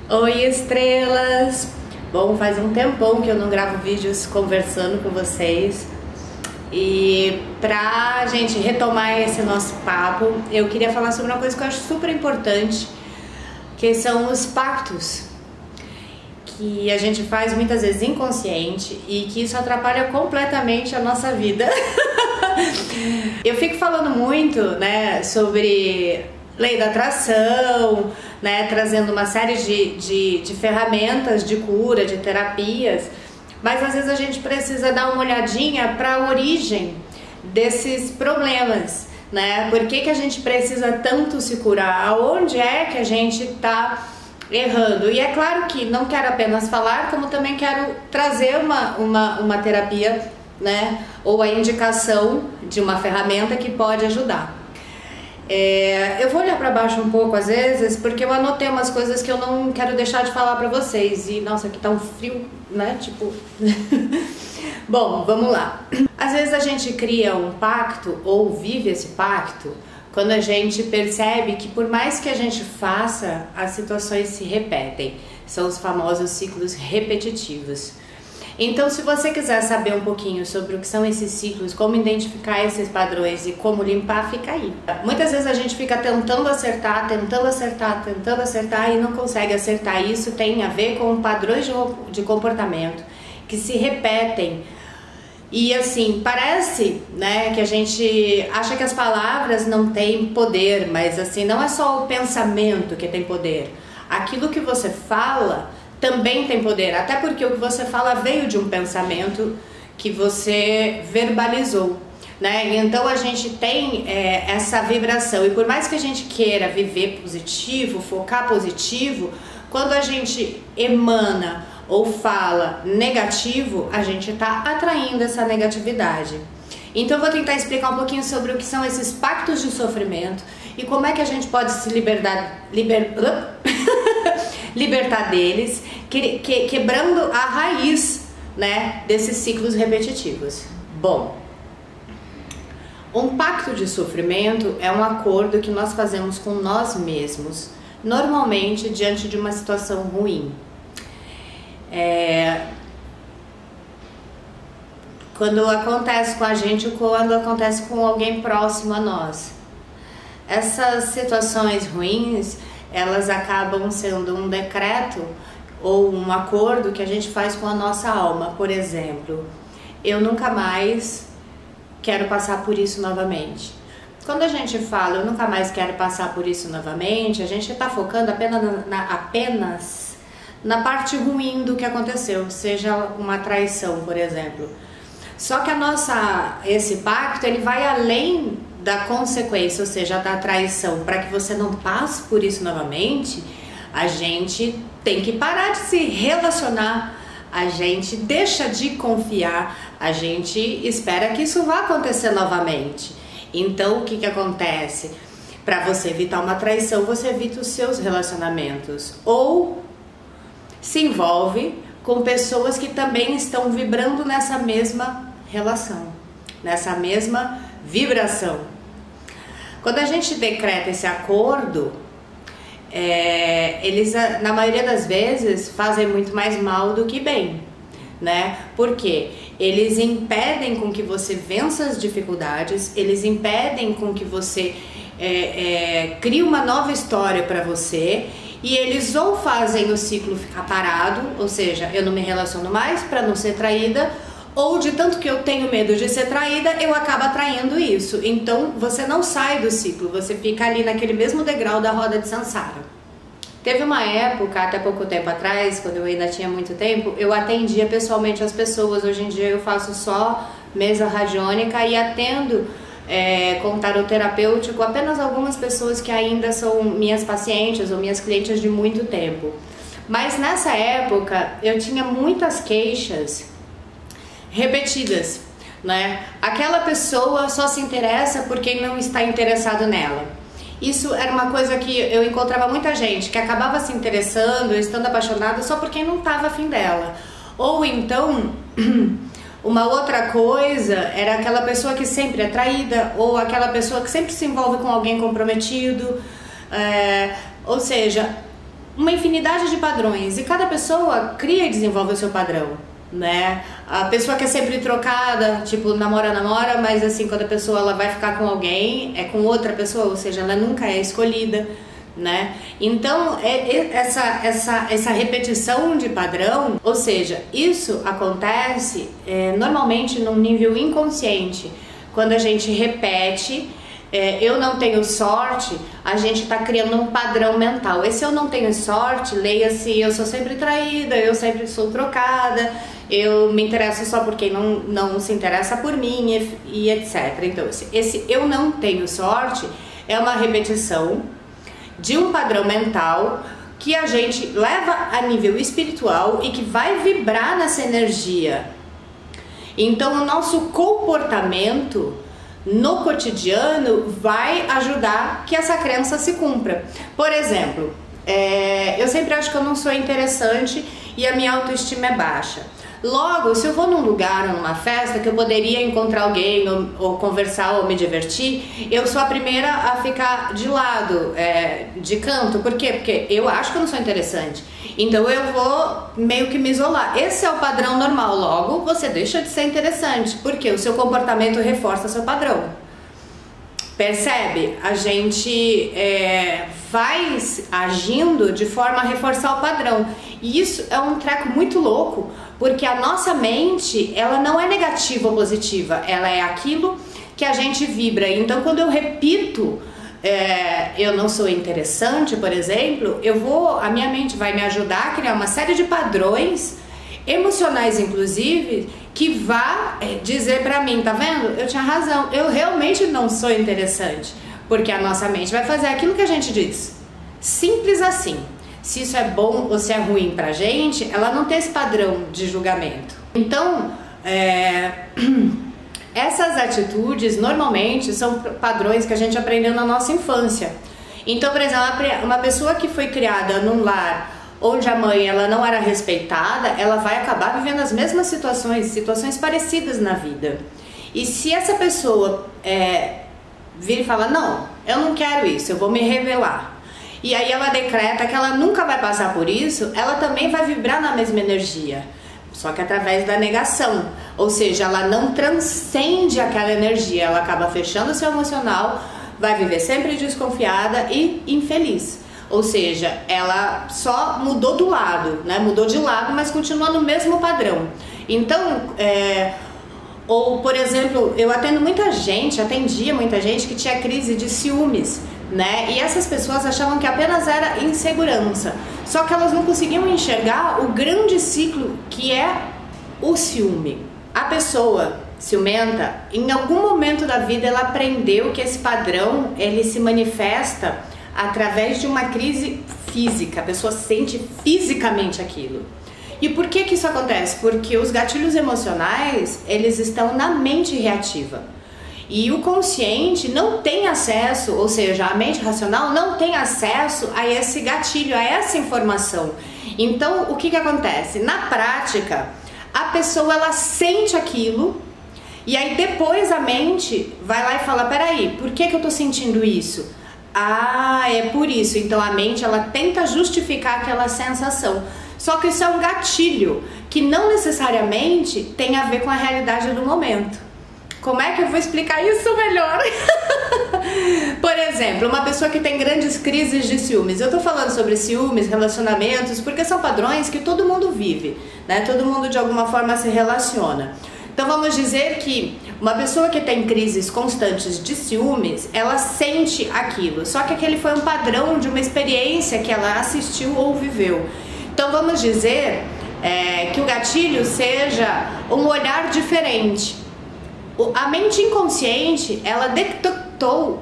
Oi, estrelas! Bom, faz um tempão que eu não gravo vídeos conversando com vocês. E pra gente retomar esse nosso papo, eu queria falar sobre uma coisa que eu acho super importante, que são os pactos que a gente faz muitas vezes inconsciente e que isso atrapalha completamente a nossa vida. Eu fico falando muito, né, sobre lei da atração, né, trazendo uma série de ferramentas de cura, de terapias, mas às vezes a gente precisa dar uma olhadinha para a origem desses problemas, né? Por que a gente precisa tanto se curar? Aonde é que a gente está errando? E é claro que não quero apenas falar, como também quero trazer uma terapia, né? Ou a indicação de uma ferramenta que pode ajudar. Eu vou olhar para baixo um pouco às vezes, porque eu anotei umas coisas que eu não quero deixar de falar para vocês. E nossa, aqui tá um frio, né? Tipo. Bom, vamos lá. Às vezes a gente cria um pacto ou vive esse pacto quando a gente percebe que por mais que a gente faça, as situações se repetem. São os famosos ciclos repetitivos. Então, se você quiser saber um pouquinho sobre o que são esses ciclos, como identificar esses padrões e como limpar, fica aí. Muitas vezes a gente fica tentando acertar e não consegue acertar. Isso tem a ver com padrões de comportamento que se repetem. E assim, parece, né, que a gente acha que as palavras não têm poder, mas assim, não é só o pensamento que tem poder. Aquilo que você fala também tem poder, até porque o que você fala veio de um pensamento que você verbalizou, né? Então a gente tem essa vibração, e por mais que a gente queira viver positivo, focar positivo, quando a gente emana ou fala negativo, a gente está atraindo essa negatividade. Então eu vou tentar explicar um pouquinho sobre o que são esses pactos de sofrimento e como é que a gente pode se libertar deles, quebrando a raiz, né, desses ciclos repetitivos. Bom, um pacto de sofrimento é um acordo que nós fazemos com nós mesmos, normalmente diante de uma situação ruim. Quando acontece com a gente ou quando acontece com alguém próximo a nós. Essas situações ruins, elas acabam sendo um decreto ou um acordo que a gente faz com a nossa alma. Por exemplo, eu nunca mais quero passar por isso novamente. Quando a gente fala eu nunca mais quero passar por isso novamente, a gente está focando apenas na parte ruim do que aconteceu, seja uma traição, por exemplo. Só que esse pacto, ele vai além da consequência, ou seja, da traição. Para que você não passe por isso novamente, a gente tem que parar de se relacionar, a gente deixa de confiar, a gente espera que isso vá acontecer novamente. Então, o que acontece? Para você evitar uma traição, você evita os seus relacionamentos ou se envolve com pessoas que também estão vibrando nessa mesma relação, nessa mesma vibração. Quando a gente decreta esse acordo, eles na maioria das vezes fazem muito mais mal do que bem, né? Porque eles impedem com que você vença as dificuldades, eles impedem com que você crie uma nova história para você. E eles ou fazem o ciclo ficar parado, ou seja, eu não me relaciono mais para não ser traída, ou de tanto que eu tenho medo de ser traída, eu acabo atraindo isso. Então você não sai do ciclo, você fica ali naquele mesmo degrau da roda de Sansara. Teve uma época, até pouco tempo atrás, quando eu ainda tinha muito tempo, eu atendia pessoalmente as pessoas. Hoje em dia eu faço só mesa radiônica e atendo com tarot terapêutico apenas algumas pessoas que ainda são minhas pacientes ou minhas clientes de muito tempo. Mas nessa época eu tinha muitas queixas repetidas, né? Aquela pessoa só se interessa por quem não está interessado nela. Isso era uma coisa que eu encontrava muita gente que acabava se interessando, estando apaixonada só por quem não estava afim dela. Ou então uma outra coisa era aquela pessoa que sempre é traída, ou aquela pessoa que sempre se envolve com alguém comprometido, ou seja, uma infinidade de padrões e cada pessoa cria e desenvolve o seu padrão, né? A pessoa que é sempre trocada, tipo namora, mas assim, quando a pessoa ela vai ficar com alguém, é com outra pessoa, ou seja, ela nunca é escolhida, né? Então, essa repetição de padrão, ou seja, isso acontece normalmente num nível inconsciente, quando a gente repete. Eu não tenho sorte, a gente está criando um padrão mental. Esse eu não tenho sorte, leia-se eu sou sempre traída, eu sempre sou trocada, eu me interesso só por quem não se interessa por mim e etc. Então esse eu não tenho sorte é uma repetição de um padrão mental que a gente leva a nível espiritual e que vai vibrar nessa energia. Então o nosso comportamento no cotidiano vai ajudar que essa crença se cumpra. Por exemplo, eu sempre acho que eu não sou interessante e a minha autoestima é baixa. Logo, se eu vou num lugar ou numa festa que eu poderia encontrar alguém ou conversar ou me divertir, eu sou a primeira a ficar de lado, de canto. Por quê? Porque eu acho que eu não sou interessante. Então eu vou meio que me isolar. Esse é o padrão normal. Logo, você deixa de ser interessante, porque o seu comportamento reforça seu padrão. Percebe? A gente vai agindo de forma a reforçar o padrão. E isso é um treco muito louco, porque a nossa mente, ela não é negativa ou positiva, ela é aquilo que a gente vibra. Então quando eu repito eu não sou interessante, por exemplo, a minha mente vai me ajudar a criar uma série de padrões emocionais, inclusive, que vá dizer pra mim, tá vendo? Eu tinha razão, eu realmente não sou interessante, porque a nossa mente vai fazer aquilo que a gente diz. Simples assim. Se isso é bom ou se é ruim pra gente, ela não tem esse padrão de julgamento. Então, essas atitudes normalmente são padrões que a gente aprendeu na nossa infância. Então, por exemplo, uma pessoa que foi criada num lar onde a mãe ela não era respeitada, ela vai acabar vivendo as mesmas situações parecidas na vida. E se essa pessoa vir e falar, não, eu não quero isso, eu vou me rebelar, e aí ela decreta que ela nunca vai passar por isso, ela também vai vibrar na mesma energia, só que através da negação, ou seja, ela não transcende aquela energia, ela acaba fechando o seu emocional, vai viver sempre desconfiada e infeliz. Ou seja, ela só mudou do lado, né? Mudou de lado, mas continua no mesmo padrão. Então, ou por exemplo, eu atendia muita gente que tinha crise de ciúmes, né? E essas pessoas achavam que apenas era insegurança. Só que elas não conseguiam enxergar o grande ciclo que é o ciúme. A pessoa ciumenta, em algum momento da vida, ela aprendeu que esse padrão, ele se manifesta através de uma crise física. A pessoa sente fisicamente aquilo. E por que isso acontece? Porque os gatilhos emocionais, eles estão na mente reativa. E o consciente não tem acesso, ou seja, a mente racional não tem acesso a esse gatilho, a essa informação. Então, o que acontece? Na prática, a pessoa ela sente aquilo e aí depois a mente vai lá e fala, peraí, por que eu tô sentindo isso? Ah, é por isso. Então a mente ela tenta justificar aquela sensação. Só que isso é um gatilho que não necessariamente tem a ver com a realidade do momento. Como é que eu vou explicar isso melhor? Por exemplo, uma pessoa que tem grandes crises de ciúmes. Eu tô falando sobre ciúmes, relacionamentos, porque são padrões que todo mundo vive, né? Todo mundo de alguma forma se relaciona. Então vamos dizer que uma pessoa que tem crises constantes de ciúmes, ela sente aquilo, só que aquele foi um padrão de uma experiência que ela assistiu ou viveu. Então vamos dizer que o gatilho seja um olhar diferente. A mente inconsciente, ela detectou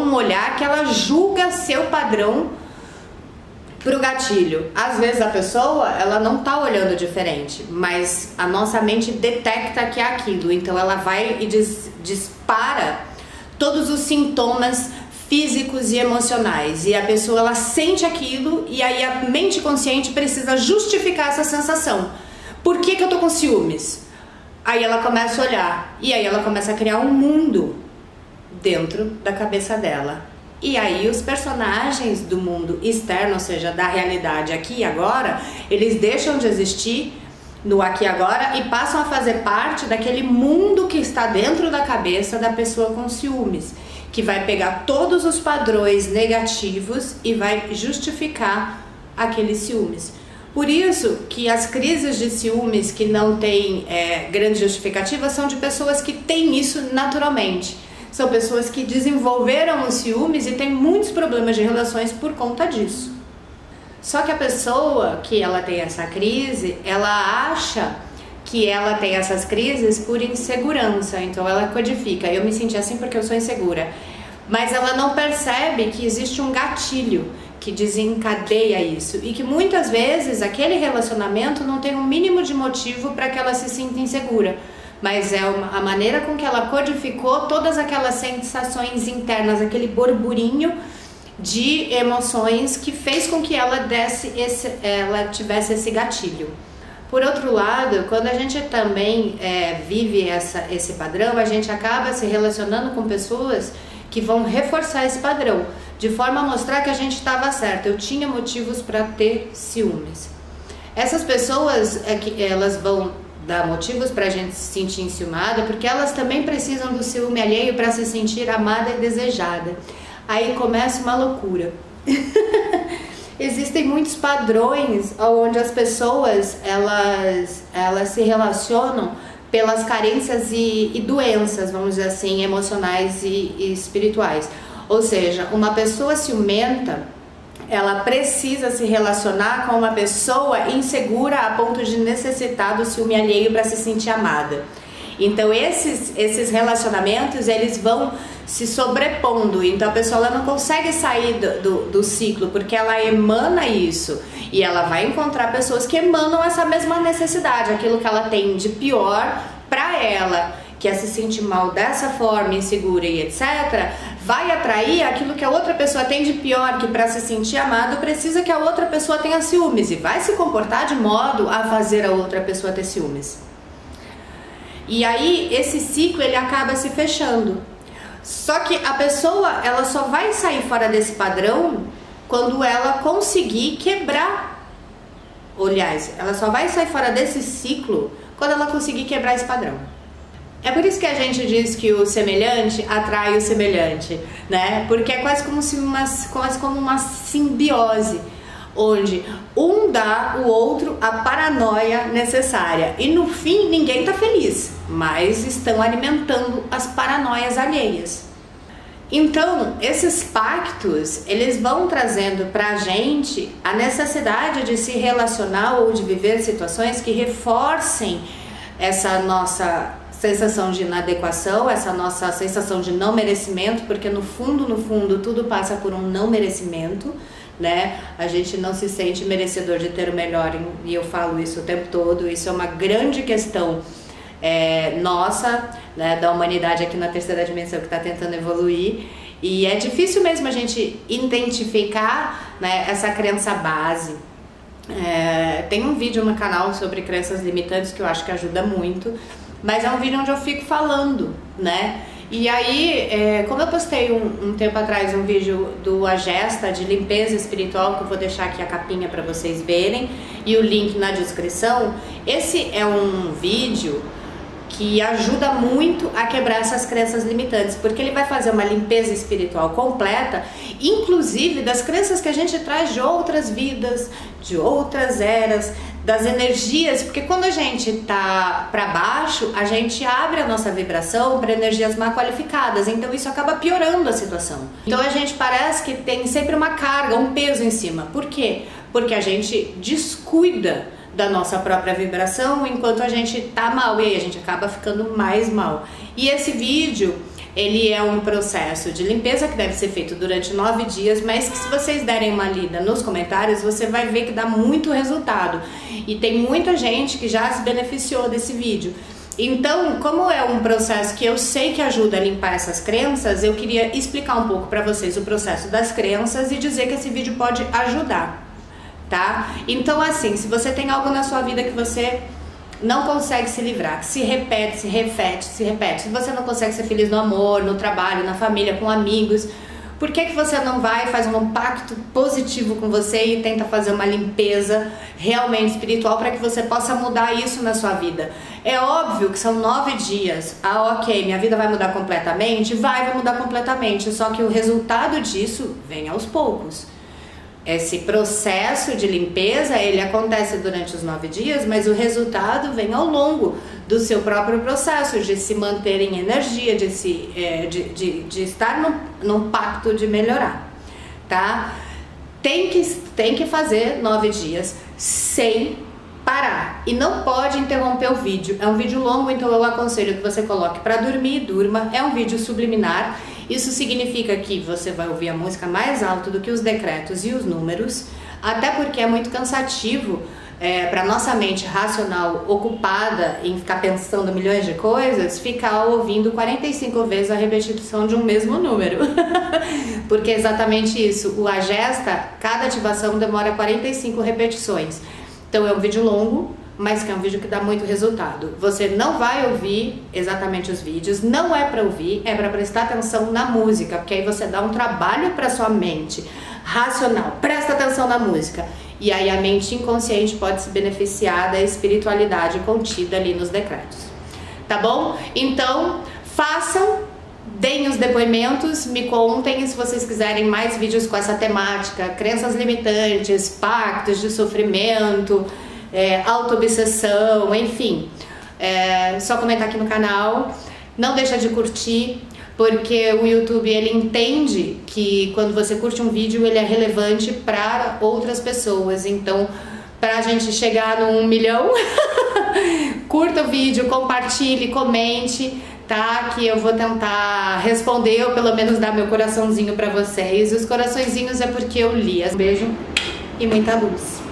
um olhar que ela julga seu padrão pro gatilho. Às vezes a pessoa, ela não tá olhando diferente, mas a nossa mente detecta que é aquilo, então ela vai e dispara todos os sintomas físicos e emocionais, e a pessoa ela sente aquilo, e aí a mente consciente precisa justificar essa sensação. Por que eu tô com ciúmes? Aí ela começa a olhar, e aí ela começa a criar um mundo dentro da cabeça dela. E aí os personagens do mundo externo, ou seja, da realidade aqui e agora, eles deixam de existir no aqui e agora e passam a fazer parte daquele mundo que está dentro da cabeça da pessoa com ciúmes, que vai pegar todos os padrões negativos e vai justificar aqueles ciúmes. Por isso que as crises de ciúmes que não têm grande justificativa são de pessoas que têm isso naturalmente. São pessoas que desenvolveram os ciúmes e têm muitos problemas de relações por conta disso. Só que a pessoa que ela tem essa crise, ela acha que ela tem essas crises por insegurança. Então ela codifica, eu me senti assim porque eu sou insegura. Mas ela não percebe que existe um gatilho que desencadeia isso. E que muitas vezes aquele relacionamento não tem um mínimo de motivo para que ela se sinta insegura. Mas é a maneira com que ela codificou todas aquelas sensações internas, aquele burburinho de emoções que fez com que ela tivesse esse gatilho. Por outro lado, quando a gente também vive esse padrão, a gente acaba se relacionando com pessoas que vão reforçar esse padrão, de forma a mostrar que a gente estava certo, eu tinha motivos para ter ciúmes. Essas pessoas, elas vão dar motivos para a gente se sentir enciumada, porque elas também precisam do ciúme alheio para se sentir amada e desejada. Aí começa uma loucura. Existem muitos padrões onde as pessoas elas se relacionam pelas carências e doenças, vamos dizer assim, emocionais e espirituais. Ou seja, uma pessoa ciumenta, ela precisa se relacionar com uma pessoa insegura a ponto de necessitar do ciúme alheio para se sentir amada. Então esses relacionamentos, eles vão se sobrepondo, então a pessoa ela não consegue sair do ciclo, porque ela emana isso, e ela vai encontrar pessoas que emanam essa mesma necessidade, aquilo que ela tem de pior para ela, que é se sentir mal dessa forma, insegura e etc, vai atrair aquilo que a outra pessoa tem de pior, que para se sentir amado precisa que a outra pessoa tenha ciúmes, e vai se comportar de modo a fazer a outra pessoa ter ciúmes. E aí esse ciclo ele acaba se fechando. Só que a pessoa ela só vai sair fora desse padrão quando ela conseguir quebrar. Aliás, ela só vai sair fora desse ciclo quando ela conseguir quebrar esse padrão. É por isso que a gente diz que o semelhante atrai o semelhante, né? Porque é quase como uma simbiose, onde um dá ao outro a paranoia necessária. E no fim ninguém tá feliz, mas estão alimentando as paranoias alheias. Então, esses pactos, eles vão trazendo pra gente a necessidade de se relacionar ou de viver situações que reforcem essa nossa sensação de inadequação, essa nossa sensação de não merecimento, porque no fundo, tudo passa por um não merecimento, né? A gente não se sente merecedor de ter o melhor, e eu falo isso o tempo todo. Isso é uma grande questão nossa, né, da humanidade aqui na terceira dimensão, que está tentando evoluir, e é difícil mesmo a gente identificar, né, essa crença base. Tem um vídeo no canal sobre crenças limitantes que eu acho que ajuda muito, mas é um vídeo onde eu fico falando, né? E aí, como eu postei um tempo atrás um vídeo do Agesta de limpeza espiritual, que eu vou deixar aqui a capinha para vocês verem e o link na descrição, esse é um vídeo que ajuda muito a quebrar essas crenças limitantes, porque ele vai fazer uma limpeza espiritual completa, inclusive das crenças que a gente traz de outras vidas, de outras eras, das energias, porque quando a gente tá para baixo, a gente abre a nossa vibração para energias mal qualificadas, então isso acaba piorando a situação. Então a gente parece que tem sempre uma carga, um peso em cima. Por quê? Porque a gente descuida da nossa própria vibração enquanto a gente tá mal, e aí a gente acaba ficando mais mal. E esse vídeo, ele é um processo de limpeza que deve ser feito durante 9 dias, mas que se vocês derem uma lida nos comentários, você vai ver que dá muito resultado. E tem muita gente que já se beneficiou desse vídeo. Então, como é um processo que eu sei que ajuda a limpar essas crenças, eu queria explicar um pouco para vocês o processo das crenças e dizer que esse vídeo pode ajudar, tá? Então, assim, se você tem algo na sua vida que você não consegue se livrar, que se repete, se repete, se repete, se você não consegue ser feliz no amor, no trabalho, na família, com amigos, Por que você não vai, faz um pacto positivo com você e tenta fazer uma limpeza realmente espiritual para que você possa mudar isso na sua vida? É óbvio que são 9 dias. Ah, ok, minha vida vai mudar completamente? Vai mudar completamente, só que o resultado disso vem aos poucos. Esse processo de limpeza, ele acontece durante os 9 dias, mas o resultado vem ao longo do seu próprio processo, de se manter em energia, de estar num pacto de melhorar, tá? Tem que fazer 9 dias sem parar e não pode interromper o vídeo. É um vídeo longo, então eu aconselho que você coloque para dormir, durma. É um vídeo subliminar. Isso significa que você vai ouvir a música mais alto do que os decretos e os números, até porque é muito cansativo para nossa mente racional ocupada em ficar pensando milhões de coisas, ficar ouvindo 45 vezes a repetição de um mesmo número. Porque é exatamente isso. O Agesta, cada ativação demora 45 repetições. Então é um vídeo longo, mas que é um vídeo que dá muito resultado. Você não vai ouvir exatamente os vídeos, não é para ouvir, é para prestar atenção na música, porque aí você dá um trabalho para sua mente racional, presta atenção na música, e aí a mente inconsciente pode se beneficiar da espiritualidade contida ali nos decretos. Tá bom? Então, façam, deem os depoimentos, me contem se vocês quiserem mais vídeos com essa temática, crenças limitantes, pactos de sofrimento, auto-obsessão, enfim. Só comentar aqui no canal. Não deixa de curtir, porque o YouTube, ele entende que quando você curte um vídeo, ele é relevante para outras pessoas. Então, pra gente chegar no 1 milhão, curta o vídeo, compartilhe, comente, tá? Que eu vou tentar responder ou pelo menos dar meu coraçãozinho pra vocês. E os coraçõezinhos é porque eu li. Um beijo e muita luz.